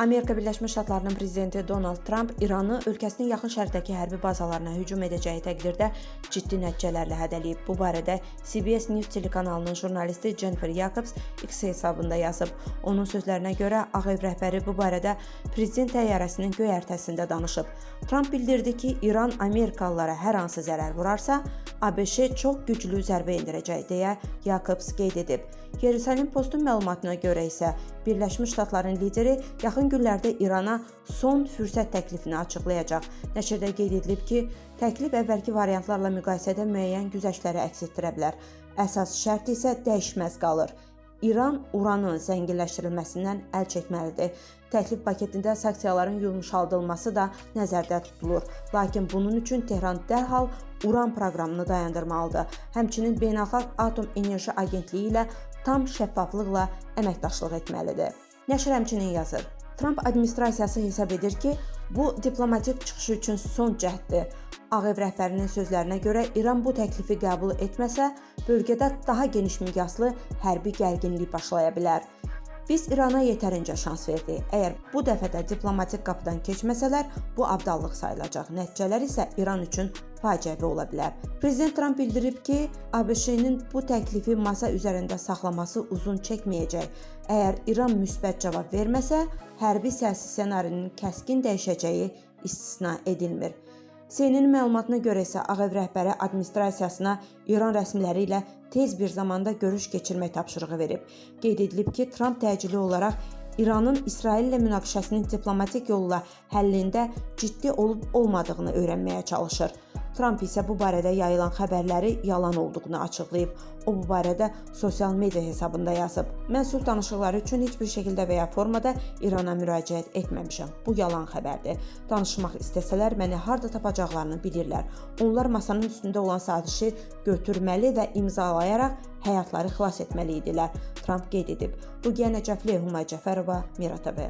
Amerika Birləşmiş Ştatlarının prezidenti Donald Trump İranı ölkəsinin yaxın şərqdəki hərbi bazalarına hücum edəcəyi təqdirdə ciddi nəticələrlə hədələyib. Bu barədə CBS News telekanalının jurnalisti Jennifer Jacobs X hesabında yazıb. Onun sözlərinə görə Ağ Ev rəhbəri bu barədə prezident təyyarəsinin göyərtəsində danışıb. Trump bildirdi ki, İran Amerikalılara hər hansı zərər vurarsa, ABŞ çox güclü zərbə endirəcək deyə Jacobs qeyd edib. Jerusalem Postun məlumatına görə isə Birləşmiş Ştatların lideri yaxın günlərdə İrana son fürsət təklifini açıqlayacaq. Nəşrdə qeyd edilib ki, təklif əvvəlki variantlarla müqayisədə müəyyən güzəştləri əks etdirə bilər. Əsas şərt isə dəyişməz qalır. İran uranın zənginləşdirilməsindən əl çəkməlidir. Təklif paketində sanksiyaların yumşaldılması da nəzərdə tutulur. Lakin bunun üçün Tehran dərhal uran proqramını dayandırmalıdır. Həmçinin Beynəlxalq Atom Enerji Agentliyi ilə tam şəffaflıqla əməkdaşlıq etməlidir. Nəşr həmçinin yazır. Trump administrasiyası hesab edir ki, bu diplomatik çıxış üçün son cəhddir. Ağ Ev rəhbərinin sözlərinə görə İran bu təklifi qəbul etməsə, bölgədə daha geniş miqyaslı hərbi gərginlik başlaya bilər. Biz İrana yetərincə şans verdik. Əgər bu dəfə də diplomatik qapıdan keçməsələr, bu abdallıq sayılacaq. Nəticələr isə İran üçün faciəvi ola bilər. Prezident Trump bildirib ki, ABŞ-nin bu təklifi masa üzərində saxlaması uzun çəkməyəcək. Əgər İran müsbət cavab verməsə, hərbi siyasi ssenarinin kəskin dəyişəcəyi istisna edilmir. CNN məlumatına görə isə Ağ Ev rəhbəri administrasiyasına İran rəsmiləri ilə tez bir zamanda görüş keçirmək tapşırığı verib. Qeyd edilib ki, Trump təcili olaraq İranın İsrail ilə münaqişəsinin diplomatik yolla həllində ciddi olub-olmadığını öyrənməyə çalışır. Trump isə bu barədə yayılan xəbərləri yalan olduğunu açıqlayıb. O bu barədə sosial media hesabında yazıb. Mən sülh danışıqları üçün heç bir şəkildə və ya formada İrana müraciət etməmişəm. Bu yalan xəbərdir. Danışmaq istəsələr məni harda tapacaqlarını bilirlər. Onlar masanın üstündə olan sazişi götürməli və imzalayaraq həyatları xilas etməli idilər. Trump qeyd edib. Ruqiyyə Nəcəfli, Humay Cəfərova, Mira TV.